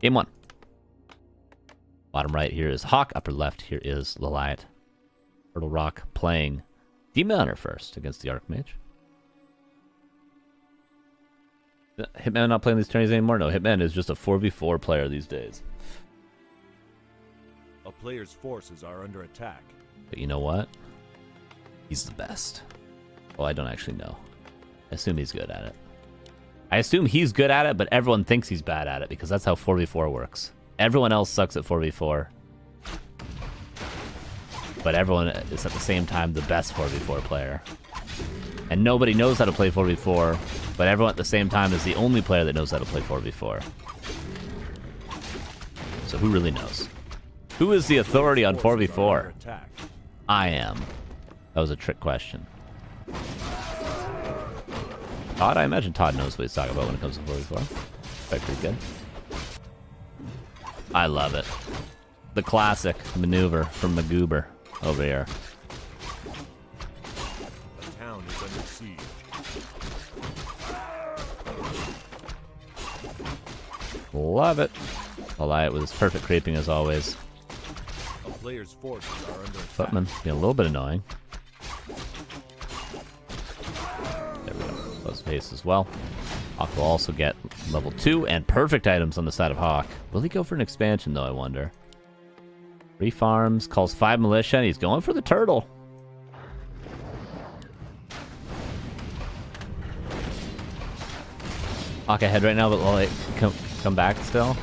Game 1. Bottom right here is HawK. Upper left here is LawLiet. Turtle Rock playing Demon Hunter first against the Archmage. Hitman not playing these tourneys anymore? No, Hitman is just a 4v4 player these days. A player's forces are under attack. But you know what? He's the best. Well, I don't actually know. I assume he's good at it. I assume he's good at it, but everyone thinks he's bad at it because that's how 4v4 works. Everyone else sucks at 4v4. But everyone is at the same time the best 4v4 player. And nobody knows how to play 4v4, but everyone at the same time is the only player that knows how to play 4v4. So who really knows? Who is the authority on 4v4? I am. That was a trick question. Todd? I imagine Todd knows what he's talking about when it comes to 4v4. That's pretty good. I love it. The classic maneuver from Magoober over here. The town is under siege. Love it. LawLiet with his perfect creeping as always. A player's forces are under attack. Footman being a little bit annoying. There we go. Close pace as well. HawK will also get level 2 and perfect items on the side of HawK. Will he go for an expansion though, I wonder? 3 farms, calls 5 militia, and he's going for the turtle. HawK ahead right now, but will it come back still?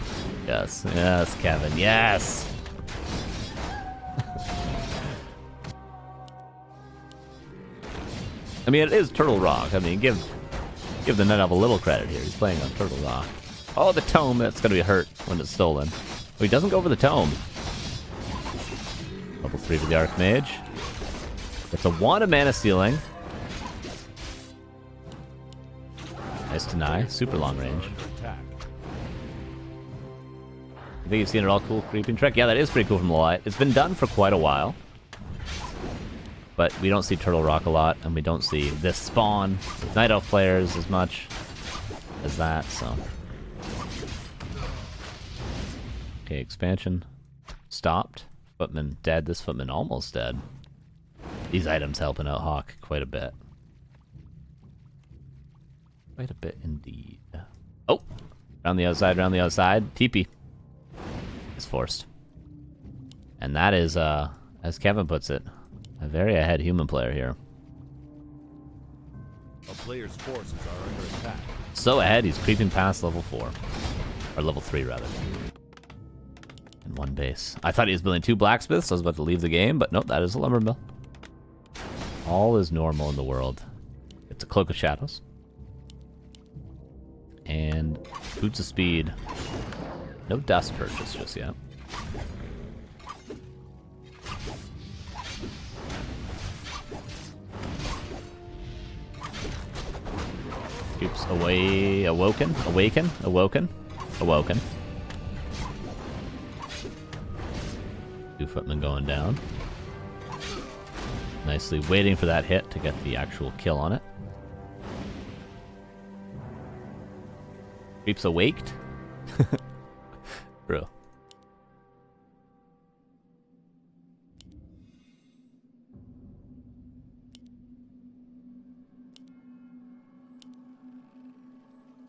Yes, yes, Kevin, yes! I mean, it is Turtle Rock. I mean, give the Net Elf a little credit here. He's playing on Turtle Rock. Oh, the tome. That's going to be hurt when it's stolen. Oh, he doesn't go for the tome. Level 3 for the Archmage. It's a wand of mana stealing. Nice deny. Super long range. I think you've seen it all cool creeping trick. Yeah, that is pretty cool from LawLiet. It's been done for quite a while. But we don't see Turtle Rock a lot, and we don't see this spawn with Night Elf players as much as that, so. Okay, expansion stopped. Footman dead. This Footman almost dead. These items helping out HawK quite a bit. Quite a bit indeed. Oh! Around the outside, around the outside. TP is forced. And that is, as Kevin puts it, a very ahead human player here. A player's forces are under attack. So ahead, he's creeping past level 4. Or level 3, rather. In one base. I thought he was building 2 blacksmiths. I was about to leave the game, but nope, that is a lumber mill. All is normal in the world. It's a Cloak of Shadows. And Boots of Speed. No dust purchase just yet. Oops, awoken. 2 footmen going down. Nicely waiting for that hit to get the actual kill on it. Creeps awaked. Bro.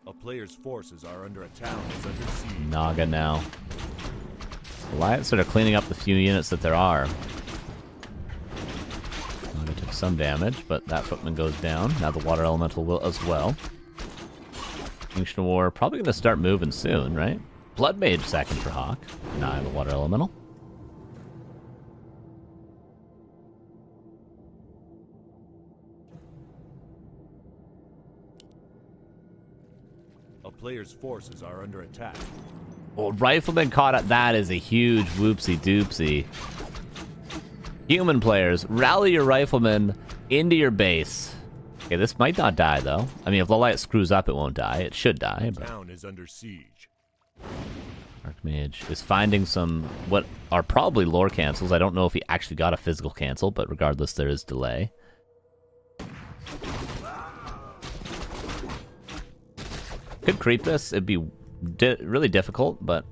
A player's forces are under attack. Under siege. Naga now. LawLiet sort of cleaning up the few units that there are. Naga took some damage, but that footman goes down. Now the water elemental will as well. Ancient War probably going to start moving soon, right? Blood Mage second for HawK. Nah, the water elemental. A player's forces are under attack. Well, Rifleman caught up. That is a huge whoopsie doopsie. Human players, rally your Rifleman into your base. Okay, this might not die, though. I mean, if LawLiet screws up, it won't die. It should die, but... The town is under siege. Archmage is finding some, what are probably lore cancels. I don't know if he actually got a physical cancel, but regardless, there is delay. Could creep this. It'd be really difficult, but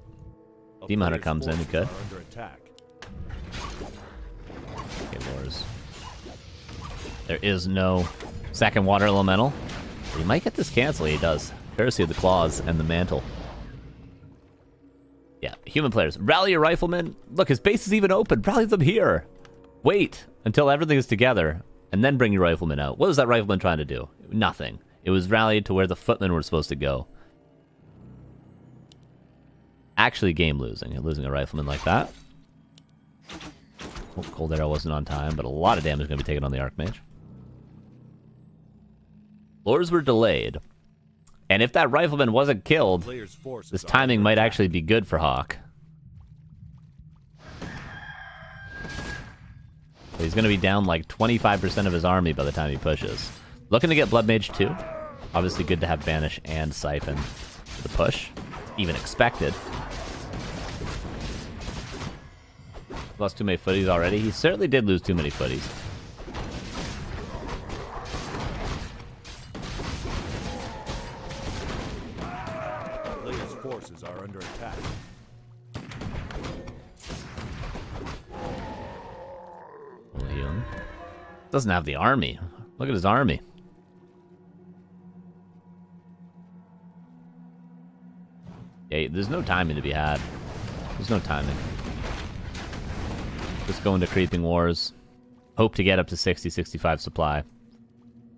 Demon Hunter comes in, he could. Are under attack. Okay, Lures. There is no second water elemental. He might get this cancel. He does. Courtesy of the claws and the mantle. Yeah, human players. Rally your riflemen. Look, his base is even open. Rally them here. Wait until everything is together, and then bring your riflemen out. What was that rifleman trying to do? Nothing. It was rallied to where the footmen were supposed to go. Actually game losing. Losing a rifleman like that. Well, Cold Arrow wasn't on time, but a lot of damage is going to be taken on the Archmage. Lures were delayed. And if that rifleman wasn't killed, this timing might actually be good for HawK. But he's going to be down like 25% of his army by the time he pushes. Looking to get Blood Mage too. Obviously good to have Banish and Siphon for the push. Even expected. Lost too many footies already. He certainly did lose too many footies. Players' forces are under attack. William doesn't have the army. Look at his army. Yeah, there's no timing to be had. There's no timing. Just go into Creeping Wars. Hope to get up to 60, 65 supply.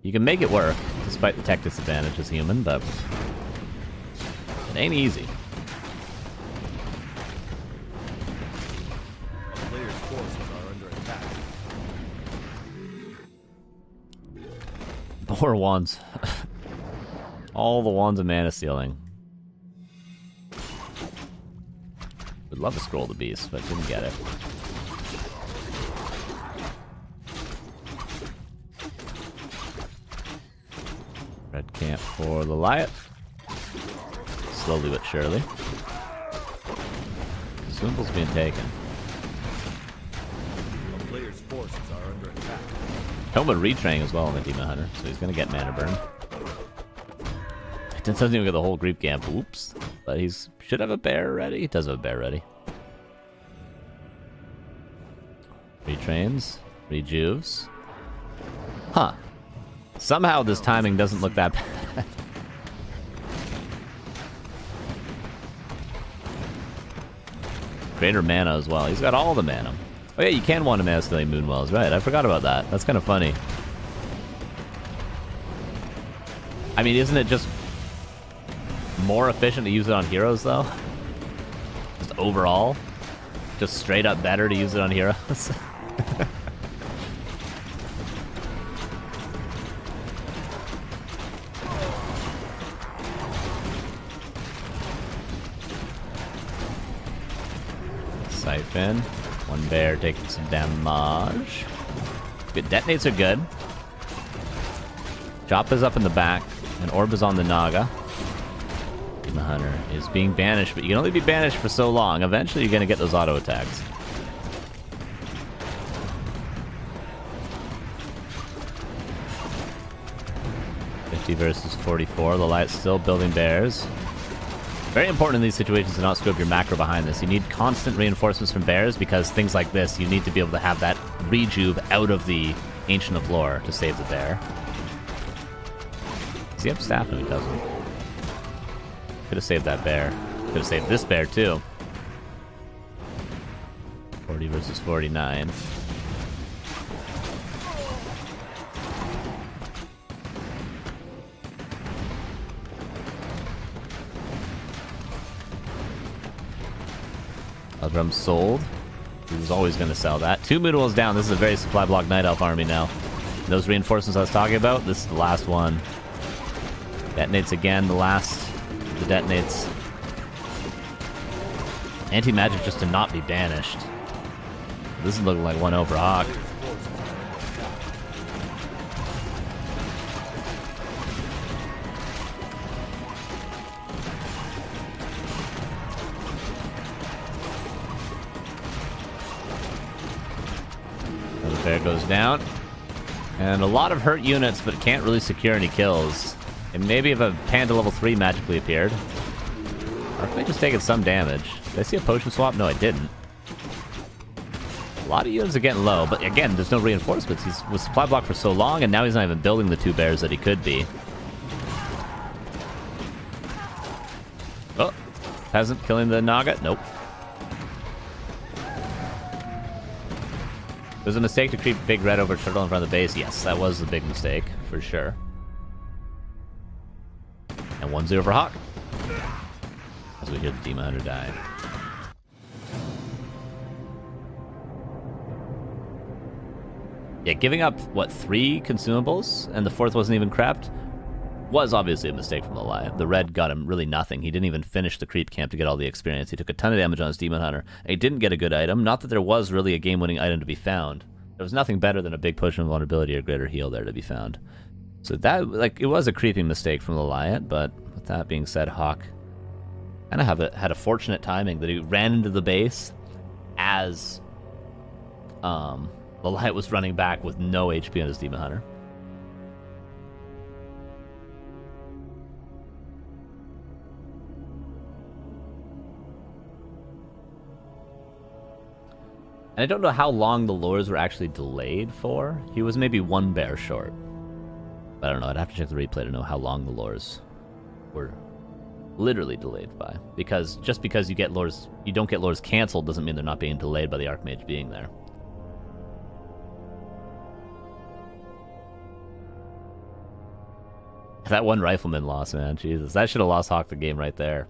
You can make it work, despite the tech disadvantage as human, but it ain't easy. A player's forces are under attack. More wands. All the wands of mana stealing. Would love to scroll the beast, but didn't get it. Red camp for LawLiet. Slowly but surely. Consumables being taken. A player's forces are under attack. Helmet retraining as well on the Demon Hunter, so he's gonna get mana burn. It doesn't even get the whole creep camp. Oops. But he's should have a bear ready. He does have a bear ready. Retrains. Rejuves. Huh. Somehow this timing doesn't look that bad. Greater mana as well. He's got all the mana. Oh yeah, you can want to mana stealing Moonwells, right? I forgot about that. That's kind of funny. I mean, isn't it just more efficient to use it on heroes, though? Just overall? Just straight up better to use it on heroes? Siphon. One bear taking some damage. Good. Detonates are good. Chop is up in the back, and Orb is on the Naga. Demon Hunter is being banished, but you can only be banished for so long. Eventually, you're going to get those auto attacks. Versus 44. LawLiet's still building bears. Very important in these situations to not screw up your macro behind this. You need constant reinforcements from bears because things like this, you need to be able to have that rejuve out of the Ancient of Lore to save the bear. Does he have staff? No, he doesn't. Could have saved that bear. Could have saved this bear too. 40 versus 49. Drum sold. He was always going to sell that. 2 Moonwells down. This is a very supply block Night Elf army now. Those reinforcements I was talking about, this is the last one. Detonates again, the last. The detonates. Anti-magic just to not be banished. This is looking like 1-0 for HawK. Bear goes down. And a lot of hurt units, but can't really secure any kills. And maybe if a Panda level 3 magically appeared. Archmage just taking some damage. Did I see a potion swap? No, I didn't. A lot of units are getting low, but again, there's no reinforcements. He's was supply block for so long, and now he's not even building the 2 bears that he could be. Oh, peasant killing the Naga? Nope. It was a mistake to creep big red over turtle in front of the base. Yes, that was a big mistake, for sure. And 1-0 for HawK. As we hear the Demon Hunter die. Yeah, giving up, what, 3 consumables? And the 4th wasn't even crept? Was obviously a mistake from LawLiet. The red got him really nothing. He didn't even finish the creep camp to get all the experience. He took a ton of damage on his Demon Hunter. And he didn't get a good item. Not that there was really a game-winning item to be found. There was nothing better than a big push of vulnerability or greater heal there to be found. So that, like, it was a creeping mistake from LawLiet, but with that being said, HawK kind of had a fortunate timing that he ran into the base as LawLiet was running back with no HP on his Demon Hunter. And I don't know how long the lures were actually delayed for. He was maybe 1 bear short. But I don't know, I'd have to check the replay to know how long the lures were literally delayed by. Because just because you don't get lures canceled doesn't mean they're not being delayed by the Archmage being there. That one rifleman loss, man, Jesus. That should have lost HawK the game right there.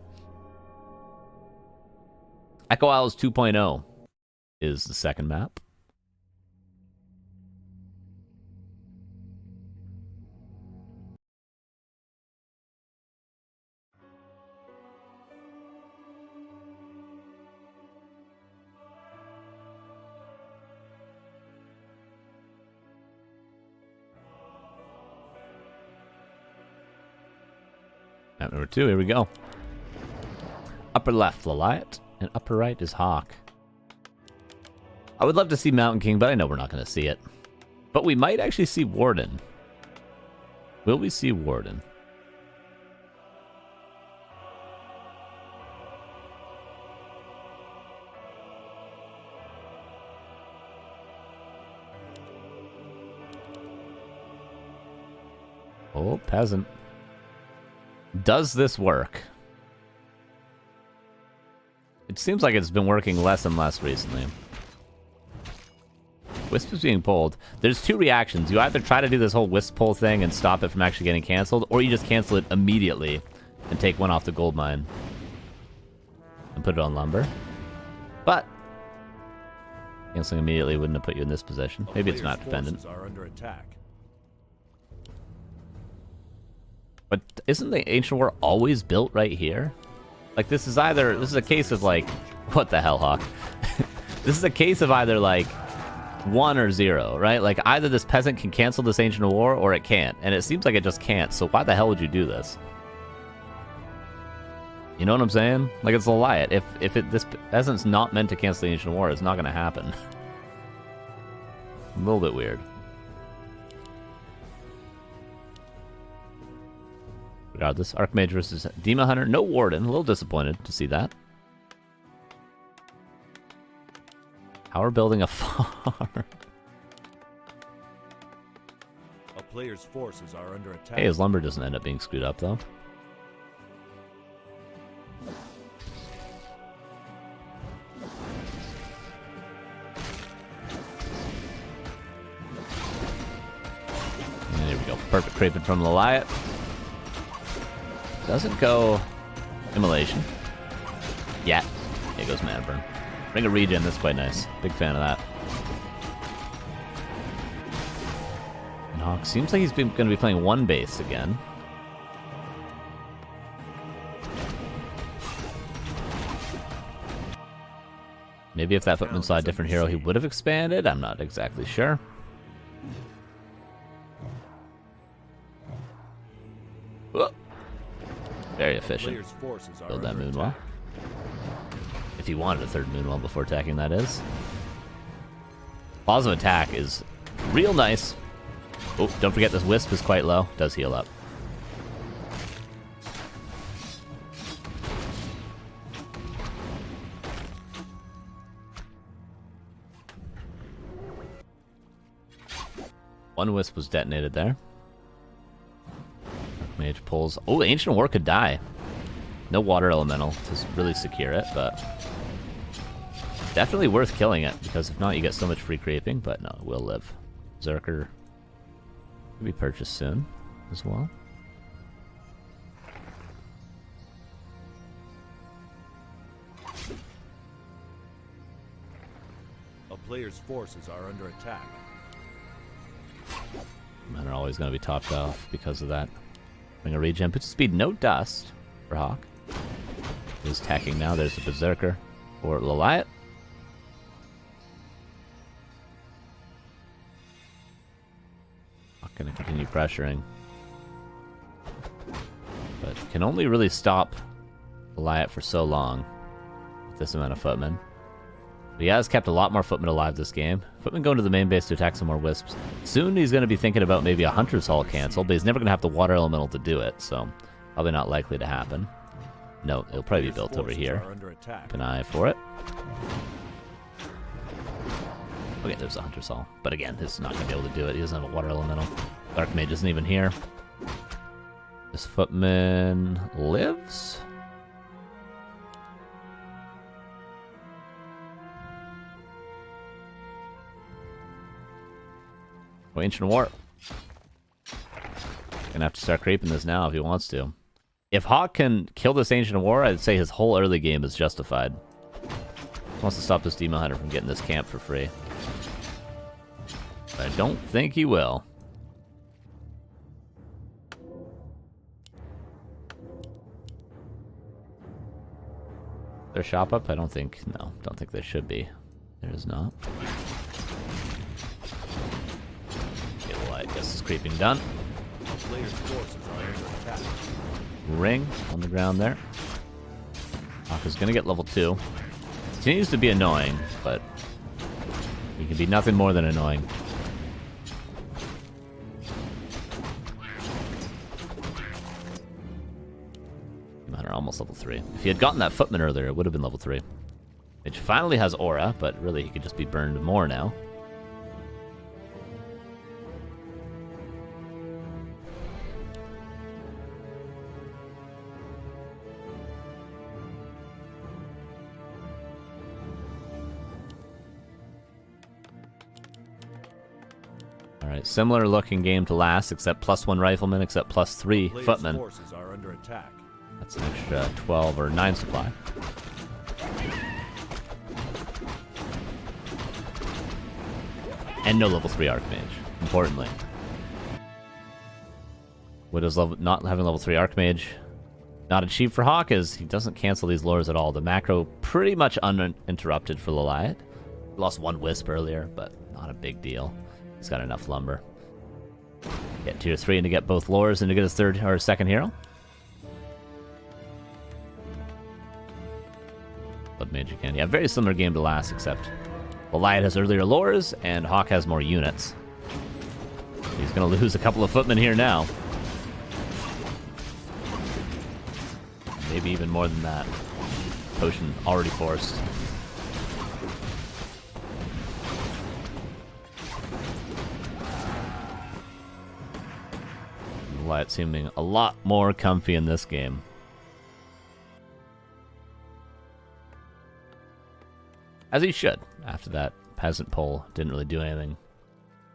Echo Isles 2.0 is the second map. Map number 2, here we go. Upper left, LawLiet, and upper right is HawK. I would love to see Mountain King, but I know we're not going to see it. But we might actually see Warden. Will we see Warden? Oh, peasant. Does this work? It seems like it's been working less and less recently. Wisp is being pulled. There's 2 reactions. You either try to do this whole Wisp pull thing and stop it from actually getting canceled, or you just cancel it immediately and take 1 off the gold mine and put it on lumber. But canceling immediately wouldn't have put you in this position. Maybe it's map dependent. Are under attack. But isn't the Ancient War always built right here? Like, this is a case of, like, what the hell, HawK? This is a case of either, like, 1 or 0, right? Like, either this peasant can cancel this Ancient War, or it can't. And it seems like it just can't, so why the hell would you do this? You know what I'm saying? Like, it's LawLiet. If this peasant's not meant to cancel the Ancient War, it's not going to happen. A little bit weird. Regardless, Archmage versus Demon Hunter. No Warden. A little disappointed to see that. How we're building a farm. A player's forces are under attack. Hey, his lumber doesn't end up being screwed up, though. And there we go. Perfect creeping from LawLiet. Doesn't go Immolation. Yeah. Here goes Mana Burn. Ring of Regen, that's quite nice. Big fan of that. And HawK seems like he's going to be playing 1 base again. Maybe if that footman saw a different hero, he would have expanded. I'm not exactly sure. Whoa. Very efficient. Build that Moonwell. If he wanted a 3rd Moonwell before attacking, that is. Pause of attack is real nice. Oh, don't forget this Wisp is quite low. Does heal up. One wisp was detonated there. Mage pulls. Oh, Ancient War could die. No water elemental to really secure it, but definitely worth killing it, because if not, you get so much free creeping, but no, it will live. Zerker will be purchased soon as well. A player's forces are under attack. Men are always going to be topped off because of that. Bring a regen. Puts speed, no dust for HawK. He's attacking now. There's the Berserker for LawLiet. HawK going to continue pressuring. But can only really stop LawLiet for so long with this amount of footmen. But he has kept a lot more footmen alive this game. Footmen going to the main base to attack some more wisps. Soon he's going to be thinking about maybe a Hunter's Hall cancel, but he's never going to have the water elemental to do it, so probably not likely to happen. No, it'll probably be built over here. Keep an eye for it. Okay, there's a Hunter's Hall. But again, he's not going to be able to do it. He doesn't have a water elemental. Dark Mage isn't even here. This footman lives? Oh, Ancient War. Gonna have to start creeping this now if he wants to. If HawK can kill this Ancient War, I'd say his whole early game is justified. He wants to stop this Demon Hunter from getting this camp for free. But I don't think he will. Their shop up? I don't think. No, don't think they should be. There is not. I guess it's creeping done. Ring on the ground there. HawK is going to get level 2. Continues to be annoying, but he can be nothing more than annoying. Hunter almost level 3. If he had gotten that footman earlier, it would have been level 3. It finally has aura, but really he could just be burned more now. Alright, similar looking game to last, except +1 rifleman, except +3 footmen. Forces are under attack. That's an extra 12 or 9 supply. And no level 3 Archmage, importantly. What is not having level 3 Archmage not achieved for HawK is he doesn't cancel these lures at all. The macro pretty much uninterrupted for LawLiet. Lost 1 wisp earlier, but not a big deal. He's got enough lumber. Get tier 3 and to get both lures and to get his third or second hero. Blood Mage again. Yeah, very similar game to last, except LawLiet has earlier lures and HawK has more units. He's going to lose a couple of footmen here now. Maybe even more than that. Potion already forced. LawLiet seeming a lot more comfy in this game. As he should. After that peasant pull, didn't really do anything.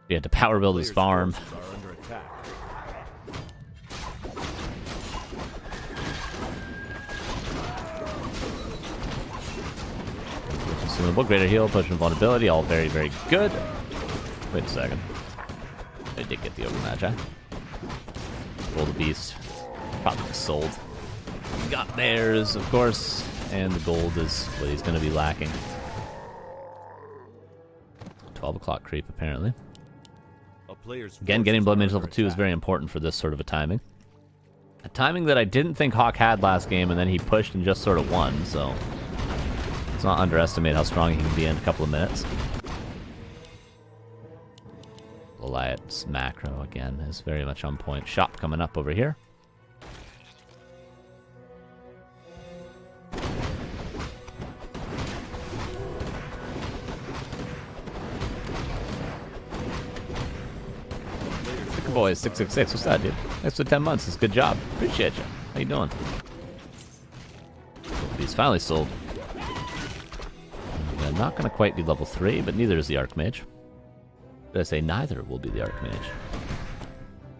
He had to power build his farm. Consumable, greater heal, potion of vulnerability, all very, very good. Wait a second. I did get the overmatch, huh? Roll the beast. Probably sold. Got theirs, of course, and the gold is what he's going to be lacking. 12 o'clock creep, apparently. Again, getting Blood Mage level 2 is very important for this sort of a timing. A timing that I didn't think HawK had last game, and then he pushed and just sort of won, so let's not underestimate how strong he can be in a couple of minutes. LawLiet's macro, again, is very much on point. Shop coming up over here. boys, 666. What's that, dude? Thanks for 10 months. It's a good job. Appreciate you. How you doing? He's finally sold. I'm not going to quite be level 3, but neither is the Archmage. Did I say neither will be the Archmage?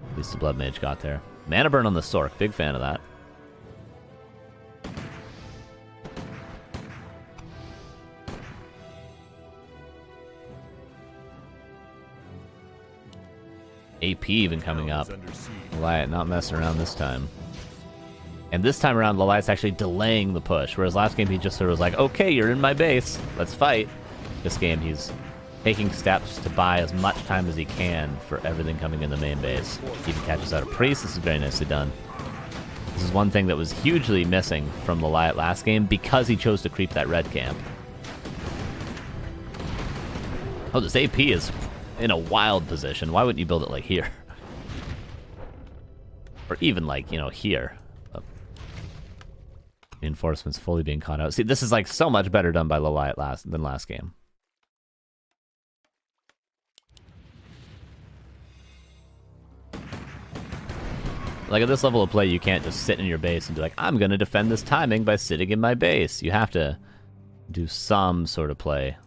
At least the Blood Mage got there. Mana burn on the Sork. Big fan of that. AP even coming up. LawLiet not messing around this time. And this time around, LawLiet's actually delaying the push, whereas last game he just sort of was like, okay, you're in my base, let's fight. This game he's taking steps to buy as much time as he can for everything coming in the main base. He even catches out a priest. This is very nicely done. This is one thing that was hugely missing from LawLiet last game because he chose to creep that red camp. Oh, this AP is in a wild position. Why wouldn't you build it like here? Or even like, you know, here. Reinforcements fully being caught out. See, this is like so much better done by LawLiet than last game. Like at this level of play, you can't just sit in your base and be like, I'm going to defend this timing by sitting in my base. You have to do some sort of play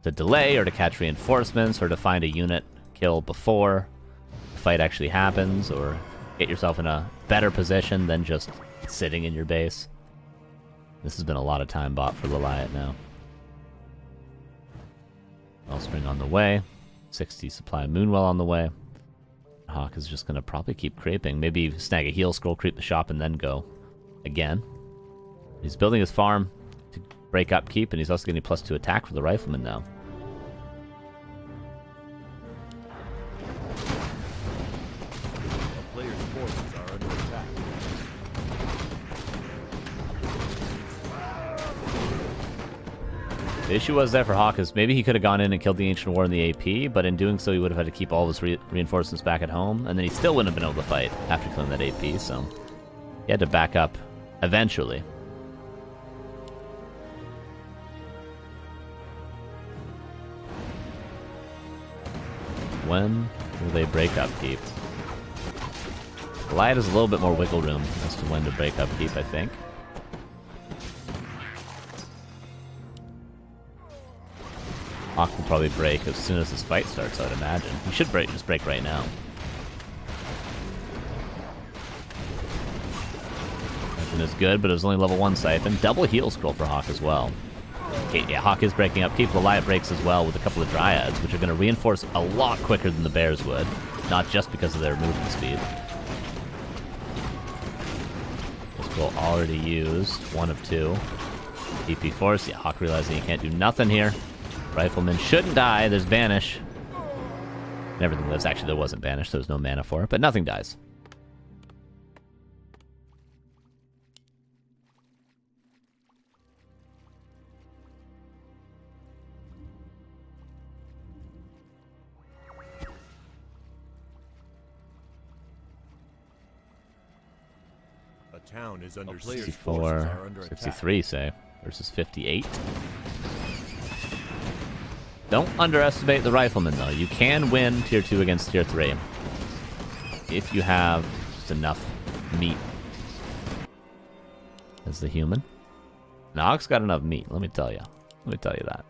to delay or to catch reinforcements or to find a unit kill before the fight actually happens or get yourself in a better position than just sitting in your base. This has been a lot of time bought for LawLiet now. Wellspring on the way. 60 supply Moonwell on the way. HawK is just going to probably keep creeping. Maybe snag a heal scroll, creep the shop, and then go again. He's building his farm to break upkeep, and he's also getting +2 attack for the Rifleman now. A player's forces are under attack. The issue was there for HawK is maybe he could have gone in and killed the Ancient War in the AP, but in doing so he would have had to keep all of his reinforcements back at home, and then he still wouldn't have been able to fight after killing that AP, so he had to back up eventually. When will they break upkeep? LawLiet has a little bit more wiggle room as to when to break upkeep, I think. HawK will probably break as soon as this fight starts, I'd imagine. He should just break right now. Siphon is good, but it was only level 1 Siphon. Double heal scroll for HawK as well. Okay, yeah, HawK is breaking up. LawLiet breaks as well with a couple of Dryads, which are going to reinforce a lot quicker than the Bears would. Not just because of their movement speed. Scroll already used. 1 of 2. DP Force. Yeah, HawK realizing he can't do nothing here. Rifleman shouldn't die. There's Banish. And everything lives. Actually, there wasn't Banish. There was no mana for it, but nothing dies. A town is under 64, 63, say, versus 58. Don't underestimate the Rifleman, though. You can win Tier 2 against Tier 3. If you have just enough meat as the human. And HawK's got enough meat, let me tell you. Let me tell you that.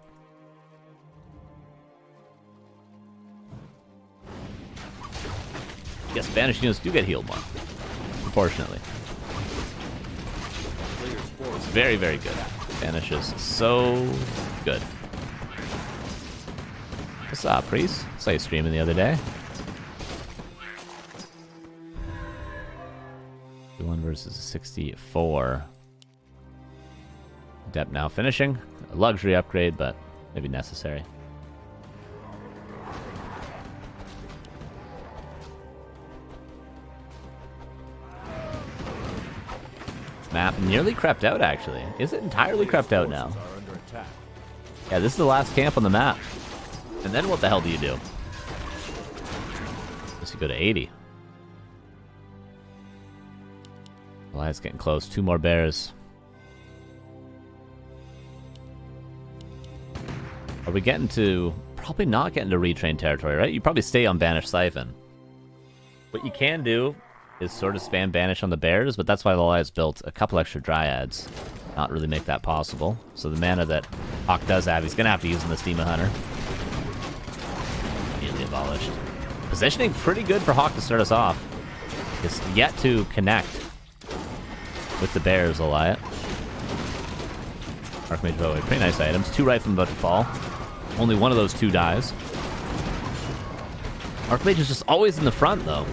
Yes, Spanish units do get healed more. Proportionately. It's very, very good. Spanish is so good. What's up, Priest? Saw you streaming the other day. 1 versus 64. Adept now finishing. A luxury upgrade, but maybe necessary. Map nearly crept out, actually. Is it entirely crept out now? Yeah, this is the last camp on the map. And then what the hell do you do? Guess you go to 80. Well, it's getting close. 2 more bears. Are we getting to... Probably not getting to retrain territory, right? You probably stay on Banished Siphon. What you can do is sort of spam Banish on the bears, but that's why LawLiet's built a couple extra Dryads. Not really make that possible. So the mana that HawK does have, he's going to have to use in this Demon Hunter. Immediately abolished. Positioning pretty good for HawK to start us off. Is yet to connect with the bears, LawLiet. Archmage Bowie, pretty nice items. 2 Riflemen about to fall. Only one of those 2 dies. Archmage is just always in the front, though.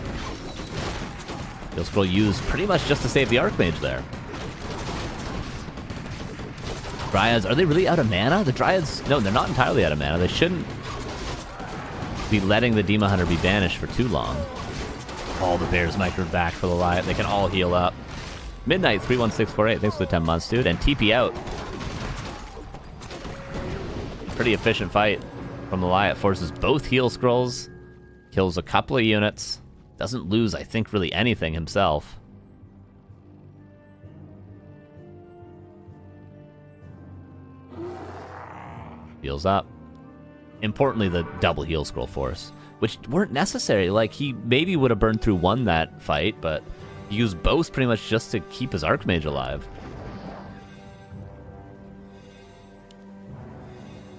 Heal Scroll used pretty much just to save the Archmage there. Dryads, are they really out of mana? The Dryads, no, they're not entirely out of mana. They shouldn't be letting the Demon Hunter be banished for too long. All the bears microed back for LawLiet. They can all heal up. Midnight 31648, thanks for the 10 months, dude. And TP out. Pretty efficient fight from LawLiet. Forces both heal scrolls. Kills a couple of units. Doesn't lose, I think, really anything himself. Heals up. Importantly, the double heal scroll force, which weren't necessary. Like, he maybe would have burned through one that fight, but he used both pretty much just to keep his Archmage alive.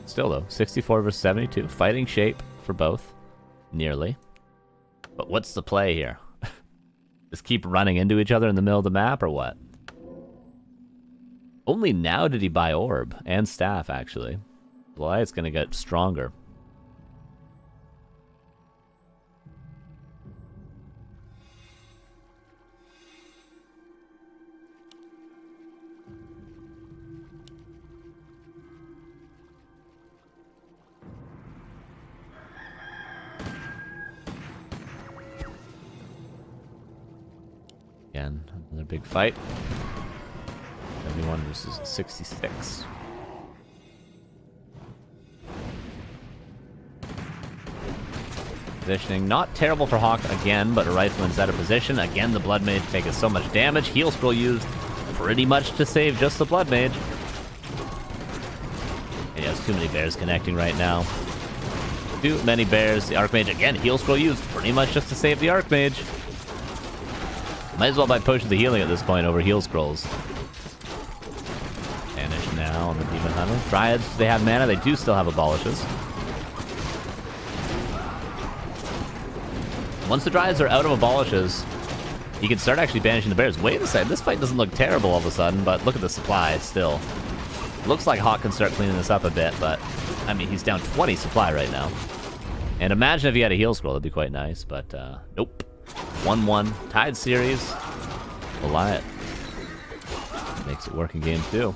Still, though, 64 versus 72. Fighting shape for both. Nearly. But what's the play here? Just keep running into each other in the middle of the map, or what? Only now did he buy Orb and Staff, actually. LawLiet's gonna get stronger. Again, another big fight. 71 versus 66. Positioning, not terrible for HawK again, but a Rifleman's out of position. Again, the Blood Mage taking so much damage. Heal Scroll used pretty much to save just the Blood Mage. And he has too many bears connecting right now. Too many bears. The Archmage, again, Heal Scroll used pretty much just to save the Archmage. Might as well buy Potion of the Healing at this point over Heal Scrolls. Vanish now on the Demon Hunter. Dryads, they have mana. They do still have Abolishes. Once the Dryads are out of Abolishes, you can start actually banishing the bears. Wait a second, this fight doesn't look terrible all of a sudden, but look at the supply still. Looks like HawK can start cleaning this up a bit, but, I mean, he's down 20 supply right now. And imagine if he had a Heal Scroll, that'd be quite nice, but, nope. 1-1, tied series. LawLiet makes it work in game 2.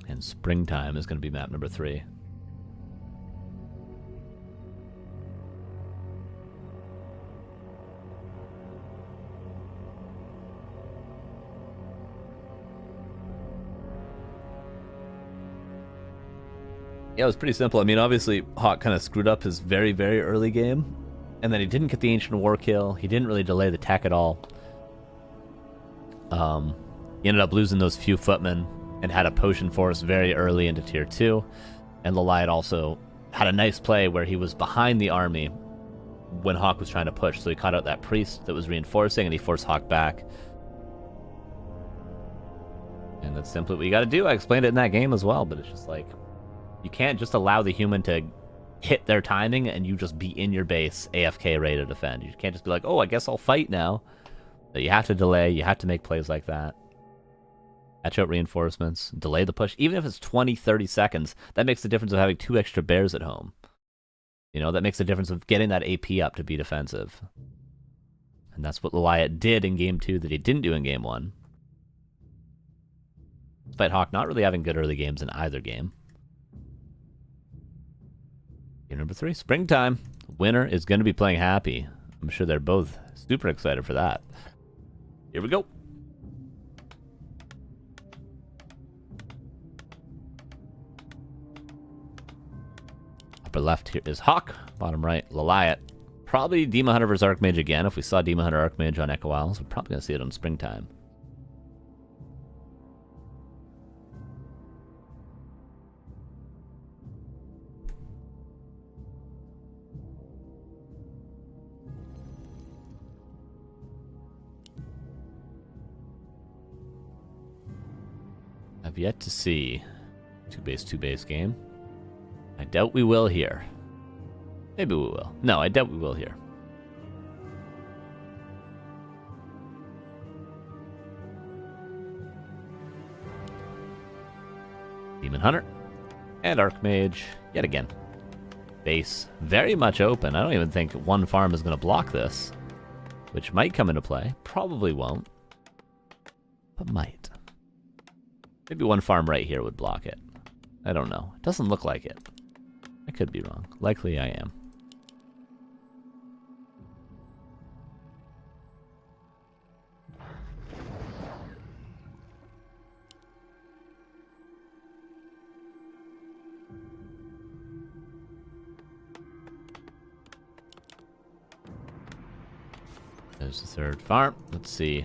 And Springtime is going to be map number 3. Yeah, it was pretty simple. I mean, obviously, HawK kind of screwed up his very, very early game. And then he didn't get the Ancient War kill. He didn't really delay the tech at all. He ended up losing those few footmen and had a potion force very early into tier 2. And LawLiet also had a nice play where he was behind the army when HawK was trying to push. So he caught out that priest that was reinforcing and he forced HawK back. And that's simply what you got to do. I explained it in that game as well, but it's just like, you can't just allow the human to hit their timing and you just be in your base AFK ready to defend. You can't just be like, oh, I guess I'll fight now. So you have to delay. You have to make plays like that. Catch out reinforcements. Delay the push. Even if it's 20, 30 seconds, that makes the difference of having 2 extra bears at home. You know, that makes the difference of getting that AP up to be defensive. And that's what LawLiet did in game 2 that he didn't do in game 1. Despite HawK not really having good early games in either game. Game number 3, Springtime. Winner is going to be playing Happy. I'm sure they're both super excited for that. Here we go. Upper left here is HawK. Bottom right, LawLiet. Probably Demon Hunter versus Archmage again. If we saw Demon Hunter Archmage on Echo Isles, we're probably going to see it on Springtime. I've yet to see 2-base game. I doubt we will here. Maybe we will. No, I doubt we will here. Demon Hunter and Archmage yet again. Base very much open. I don't even think one farm is going to block this, which might come into play. Probably won't, but might. Maybe one farm right here would block it. I don't know. It doesn't look like it. I could be wrong. Likely I am. There's the third farm. Let's see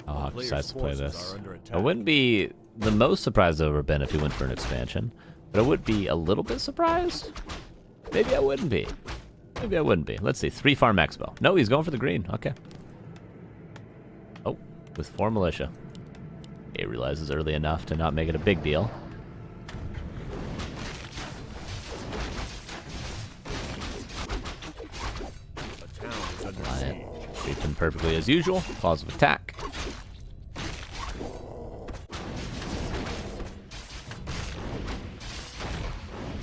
how HawK decides to play this. I wouldn't be the most surprised I've ever been if he went for an expansion, but I would be a little bit surprised. Maybe I wouldn't be. Maybe I wouldn't be. Let's see. 3-farm expo. No, he's going for the green. Okay. Oh, with 4 militia. He realizes early enough to not make it a big deal. Creeping perfectly as usual. Claws of attack.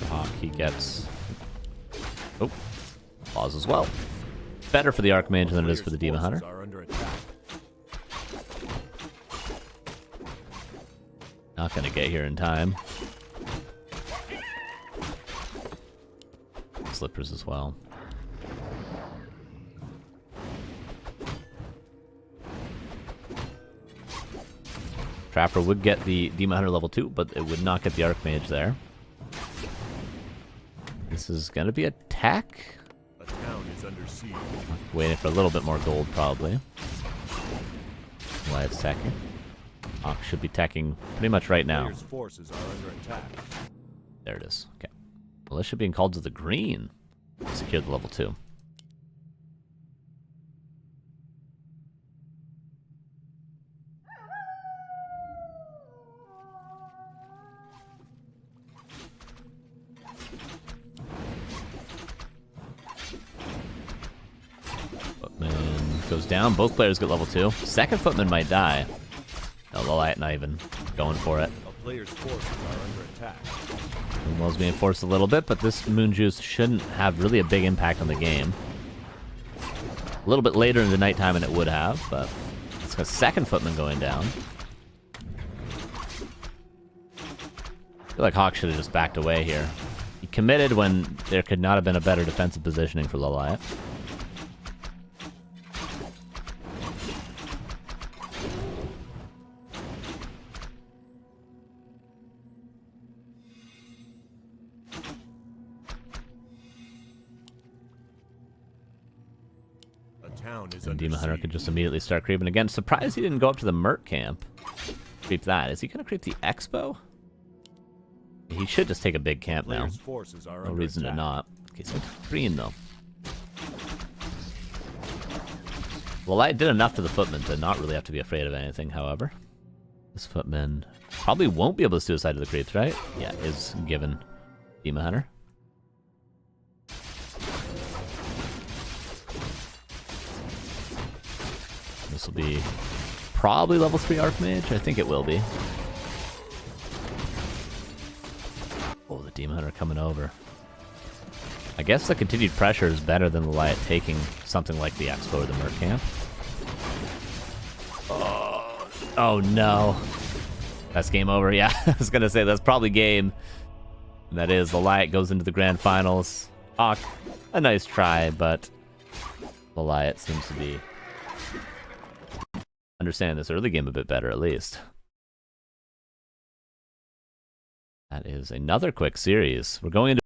HawK, he gets... Oh, claws as well. Better for the Archmage than it is for the Demon Hunter. Not gonna get here in time. Slippers as well. Trapper would get the Demon Hunter level 2, but it would not get the Archmage there. This is gonna be a tech. A town is under siege. Waiting for a little bit more gold, probably. LawLiet's teching. HawK should be teching pretty much right now. Forces are under attack. There it is. Okay. Militia being called to the green. Secure the level 2. Goes down. Both players get level 2. Second footman might die. No, LawLiet not even going for it. A player's forces are under attack. Moonwell's being forced a little bit, but this moon juice shouldn't have really a big impact on the game. A little bit later in the nighttime than it would have, but it's a second footman going down. I feel like HawK should have just backed away here. He committed when there could not have been a better defensive positioning for LawLiet. And Demon Hunter could just immediately start creeping again. Surprised he didn't go up to the Merc camp. Creep that. Is he going to creep the Expo? He should just take a big camp now. No reason to not. Okay, so green though. LawLiet did enough to the footman to not really have to be afraid of anything, however. This footman probably won't be able to suicide to the creeps, right? Yeah, is given Demon Hunter. This will be probably level 3 Archmage. I think it will be. Oh, the Demon Hunter coming over. I guess the continued pressure is better than LawLiet taking something like the Expo or the Merc camp. Oh no. That's game over. Yeah, I was going to say that's probably game. And that is LawLiet goes into the grand finals. HawK, a nice try, but LawLiet seems to be understanding this early game a bit better, at least. That is another quick series. We're going into